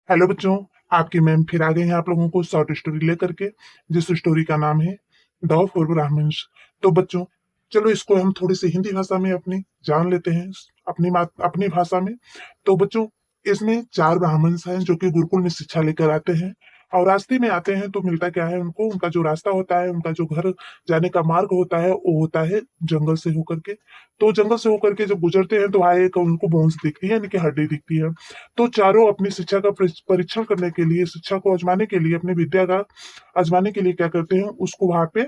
Hello बच्चों। आपकी ma'am फिर आ गई हैं आप लोगों को शॉर्ट स्टोरी लेकर के, जिस स्टोरी का नाम है द फोर ब्राह्मण्स। तो बच्चों, चलो इसको हम थोड़ी सी हिंदी भाषा में अपनी जान लेते हैं, अपनी भाषा में। तो बच्चों, इसमें चार ब्राह्मण्स हैं जो कि गुरुकुल में शिक्षा लेकर आते हैं। और रास्ते में आते हैं तो मिलता क्या है उनको, उनका जो रास्ता होता है, उनका जो घर जाने का मार्ग होता है वो होता है जंगल से होकर के। तो जंगल से होकर के जब गुजरते हैं तो वहाँ एक उनको बोन्स दिखती है, यानी कि हड्डी दिखती है। तो चारों अपनी शिक्षा का परीक्षण करने के लिए, शिक्षा को आजमाने के लिए, अपनी विद्या का आजमाने के लिए क्या करते हैं, उसको वहां पे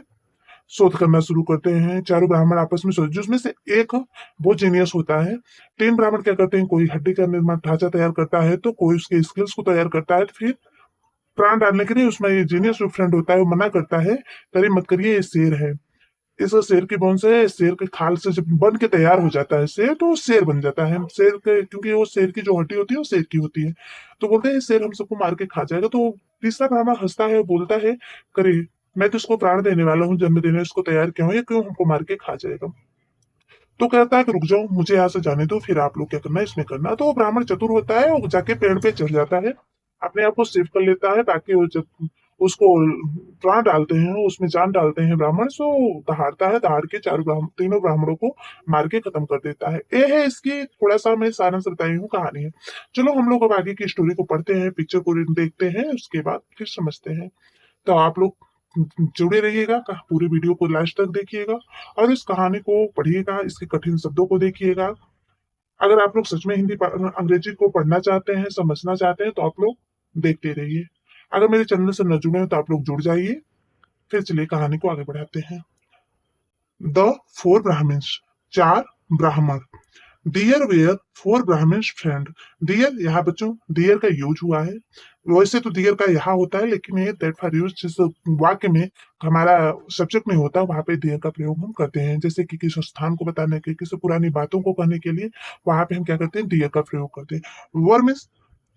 शोध करना शुरू करते हैं। चारों ब्राह्मण आपस में शोध, जिसमें से एक बहुत जीनियस होता है। तीन ब्राह्मण क्या करते हैं, कोई हड्डी का निर्माण ढांचा तैयार करता है, तो कोई उसके स्किल्स को तैयार करता है। तो फिर प्राण डालने के लिए उसमें ये जीनियस जो फ्रेंड होता है वो मना करता है, करिए मत करिए, ये शेर है। इस शेर की बोन से, शेर के खाल से जब बन के तैयार हो जाता है शेर, तो वो शेर बन जाता है। शेर के, क्योंकि वो शेर की जो हड्डी होती है वो शेर की होती है। तो बोलते हैं शेर हम सबको मार के खा जाएगा। तो तीसरा ब्राह्मण हंसता है, बोलता है, करे मैं तो इसको प्राण देने वाला हूँ, जन्म देने इसको तैयार क्यों है, ये क्यों हमको मार के खा जाएगा। तो कहता है कि रुक जाओ, मुझे यहाँ से जाने दो, फिर आप लोग क्या करना है इसमें करना। तो वो ब्राह्मण चतुर होता है और जाके पेड़ पे चढ़ जाता है, अपने आप को सेव कर लेता है, ताकि वो जब उसको प्राण डालते हैं, उसमें जान डालते हैं ब्राह्मण, सो दहाड़ता है, दहाड़ के तीनों ब्राह्मणों को मार के खत्म कर देता है। ये है इसकी थोड़ा सा मैं सारांश बताई हूँ, कहानी है। चलो हम लोग अब आगे की स्टोरी को पढ़ते हैं, पिक्चर को देखते हैं, उसके बाद फिर समझते हैं। तो आप लोग जुड़े रहिएगा, पूरी वीडियो को लास्ट तक देखिएगा और इस कहानी को पढ़िएगा, इसके कठिन शब्दों को देखिएगा। अगर आप लोग सच में अंग्रेजी को पढ़ना चाहते हैं, समझना चाहते हैं, तो आप लोग देखते रहिए। अगर मेरे चैनल से न जुड़े हैं तो आप लोग जुड़ जाइए। फिर चलिए कहानी को आगे बढ़ाते हैं। द फोर ब्राह्मण्स, चार ब्राह्मण। There were four Brahmins friend. Dear, यहाँ बच्चों डियर का यूज हुआ है। वैसे तो डियर का यहाँ होता है, लेकिन ये दैट फॉर यूज जिस वाक्य में हमारा सब्जेक्ट में होता है वहां पे डियर का प्रयोग हम करते हैं। जैसे कि किसी स्थान को बताने के, किसी पुरानी बातों को कहने के लिए वहां पे हम क्या करते हैं, डियर का प्रयोग करते हैं। वर मीन्स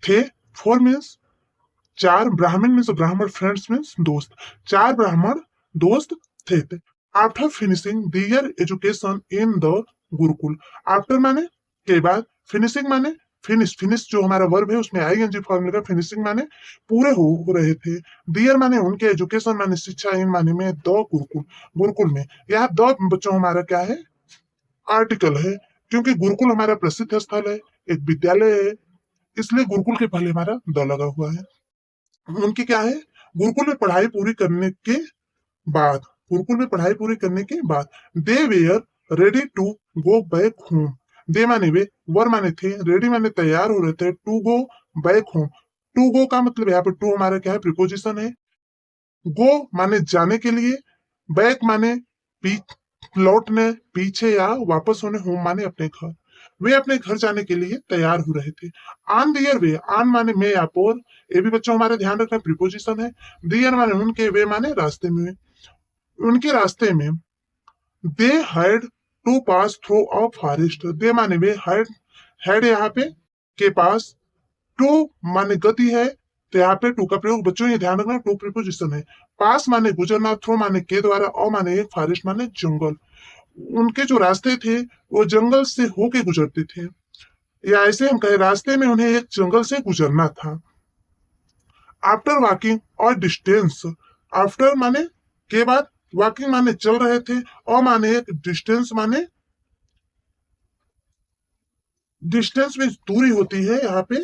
थे, फोर मीन्स चार, ब्राह्मण मीन्स ब्राह्मण, फ्रेंड्स मीन्स दोस्त। चार ब्राह्मण दोस्त थे। After finishing their education in the gurukul. After माने के बाद, फिनिशिंग माने फिनिश, फिनिश जो हमारा वर्ब है उसमें आईएनजी फॉर्म लगा, फिनिशिंग माने पूरे हो रहे थे। दियर माने उनके, एजुकेशन माने शिक्षा, इन माने में द गुरुकुल, गुरुकुल में। यहाँ द बच्चों हमारा क्या है, आर्टिकल है, क्योंकि गुरुकुल हमारा प्रसिद्ध स्थल है, एक विद्यालय है, इसलिए गुरुकुल के पहले हमारा द लगा हुआ है। उनकी क्या है, गुरुकुल में पढ़ाई पूरी करने के बाद, गुरुकुल में पढ़ाई पूरी करने के बाद, they were ready to go back home. They माने वे, वर माने थे, रेडी माने तैयार हो रहे थे, to go back home. To go का मतलब यहाँ पे टू हमारा क्या है, प्रिपोजिशन है। गो माने जाने के लिए, बैक माने लौटने, पीछे या वापस होने, होम माने अपने घर। वे अपने घर जाने के लिए तैयार हो रहे थे। ऑन दियर वे, ऑन माने में या पोर, ये भी बच्चों हमारे ध्यान रखना प्रिपोजिशन है। दियर माने उनके, वे माने रास्ते में, उनके रास्ते में। They had to pass through a forest. They माने वे, हैड यहाँ पे के पास, टू माने गति है, तो यहाँ पे टू का प्रयोग बच्चों ये ध्यान रखना, टू प्रीपोजिशन है। पास माने गुजरना, थ्रू माने के द्वारा, और माने एक, फॉरेस्ट माने जंगल। उनके जो रास्ते थे वो जंगल से होके गुजरते थे, या ऐसे हम कहें रास्ते में उन्हें एक जंगल से गुजरना था। आफ्टर वॉकिंग और डिस्टेंस, आफ्टर माने के बाद, वॉकिंग माने चल रहे थे, और माने एक, डिस्टेंस माने डिस्टेंस में दूरी होती है यहाँ पे।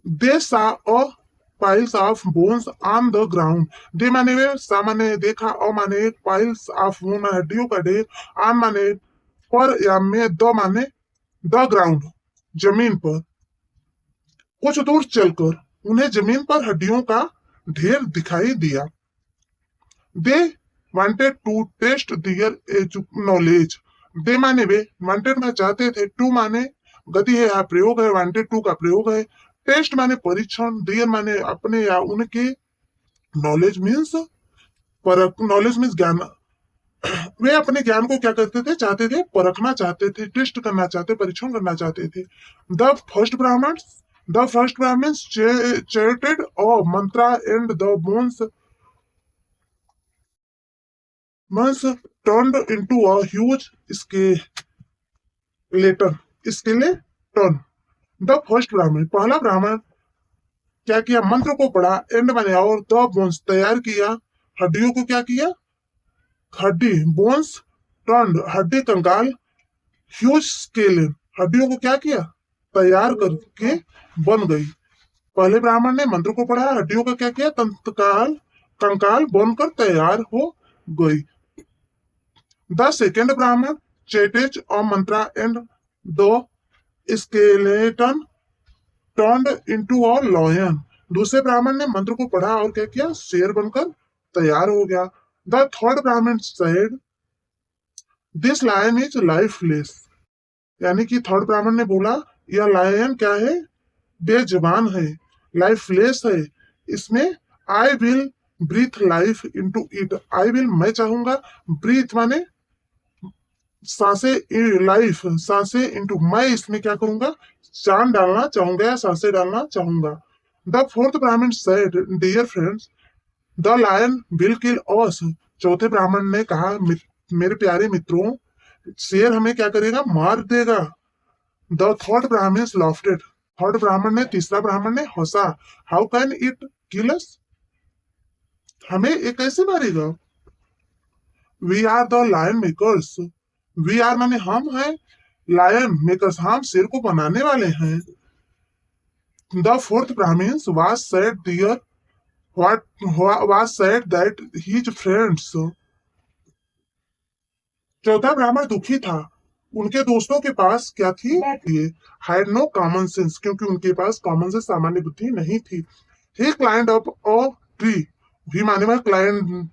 They saw a piles of bones on the ground. They माने वे, सा माने देखा, और माने एक, पाइल्स ऑफ बोन हड्डियों का ढेर, ऑन माने पर या में, द माने द ग्राउंड जमीन पर। कुछ दूर चलकर उन्हें जमीन पर हड्डियों का ढेर दिखाई दिया। They wanted to test their knowledge. They माने वे, वांटेड में चाहते थे, टू माने गति है, यहाँ प्रयोग है, वांटेड टू का प्रयोग है। टेस्ट माने परीक्षण, दियर माने अपने या उनके, नॉलेज मीन्स परख, नॉलेज मीन्स ज्ञान। वे अपने ज्ञान को क्या करते थे, चाहते थे, परखना चाहते थे, टेस्ट करना चाहते, परीक्षण करना चाहते थे। The first Brahmin, the first Brahmins chanted a mantra and the bones mass turned into a huge skeleton, skeleton. The first Brahmin, पहला ब्राह्मण क्या किया, मंत्र को पढ़ा, एंड बनाया और द बोन्स तैयार किया, हड्डियों को क्या किया, हड्डी बोन्स टर्न हड्डी कंकाल, ह्यूज स्केल हड्डियों को क्या किया, तैयार करके बन गई। पहले ब्राह्मण ने मंत्र को पढ़ा, हड्डियों का क्या किया, तंतकाल कंकाल बनकर तैयार हो गई। द सेकेंड ब्राह्मण चैटेज और mantra and the skeleton turned into a lion, दूसरे ब्राह्मण ने मंत्र को पढ़ा और क्या किया, शेर बनकर तैयार हो गया। The third Brahmin said this lion is lifeless, यानी कि थर्ड ब्राह्मण ने बोला यह लायन क्या है, बेजुबान है, लाइफलेस है, इसमें I will breathe life into it, I will मैं चाहूंगा, ब्रीथ माने सांसें, लाइफ सांसें इनटू मैं इसमें क्या करूंगा, जान डालना चाहूंगा या सांसें डालना चाहूंगा। The fourth Brahmin said dear friends the lion will kill us, चौथे ब्राह्मण ने कहा मेरे प्यारे मित्रों शेर हमें क्या करेगा, मार देगा। The third Brahmin laughed, third ब्राह्मण ने तीसरा ब्राह्मण ने हंसा, how can it kill us, हमें ये कैसे मारेगा। We are the lion makers, we are माने हम हैं, लायन मेकर्स हम शेर को बनाने वाले हैं। The fourth Brahmin was said dear what was said that his friends, चौथा ब्राह्मण दुखी था, उनके दोस्तों के पास क्या थी, हैड नो कॉमन सेंस, क्योंकि उनके पास कॉमन सेंस सामान्य बुद्धि नहीं थी। ही क्लाइंड अप अ ट्री, ही माने में क्लाइंड,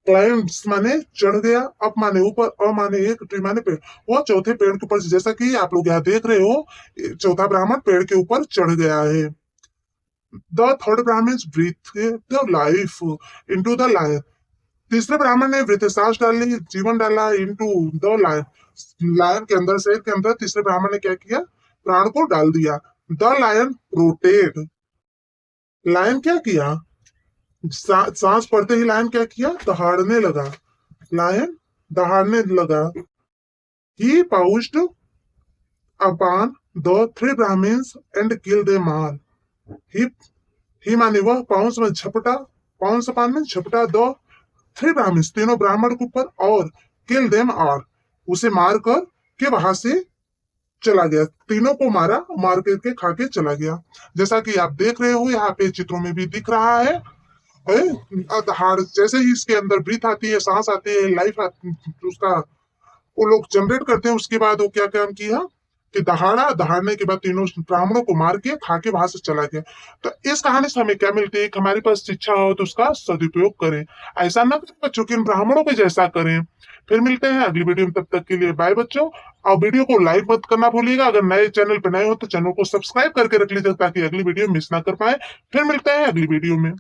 क्लाइंट्स माने चढ़ गया, अप माने ऊपर, अ माने एक, ट्री माने पेड़, वो चौथे पेड़ के ऊपर, जैसा कि आप लोग यहाँ देख रहे हो चौथा ब्राह्मण पेड़ के ऊपर चढ़ गया है। The third Brahmin breathed the life into the lion, तीसरे ब्राह्मण ने वृत्ति सांस डाली, जीवन डाला into the lion, लायन के अंदर, शेर के अंदर तीसरे ब्राह्मण ने क्या किया, प्राण को डाल दिया। The lion rotated, लायन क्या किया, सांस पड़ते ही लायन क्या किया, दहाड़ने लगा, लायन दहाड़ने लगा। He pounced upon the three Brahmins and killed them all, ही माने वह, पाउंस में झपटा, पाउंस पान में झपटा, दो थ्री ब्राह्मण तीनों ब्राह्मण के ऊपर, और किल देम, और उसे मार कर के वहां से चला गया, तीनों को मारा, मार करके खा के चला गया। जैसा कि आप देख रहे हो यहाँ पे चित्रों में भी दिख रहा है, हाड़ जैसे ही इसके अंदर ब्रीथ आती है, सांस आती है, लाइफ उसका वो लोग जनरेट करते हैं, उसके बाद वो क्या काम किया कि दहाड़ा, दहाड़ने के बाद तीनों ब्राह्मणों को मार के खा के वहां से चला गया। तो इस कहानी से हमें क्या मिलती है कि हमारे पास शिक्षा हो तो उसका सदुपयोग करें, ऐसा ना करें बच्चों कि इन ब्राह्मणों के जैसा करें। फिर मिलते हैं अगली वीडियो में, तब तक के लिए बाय बच्चों, और वीडियो को लाइक मत करना भूलिएगा, अगर नए चैनल पर नए हो तो चैनल को सब्सक्राइब करके रख लीजिए ताकि अगली वीडियो मिस ना कर पाए। फिर मिलते हैं अगली वीडियो में।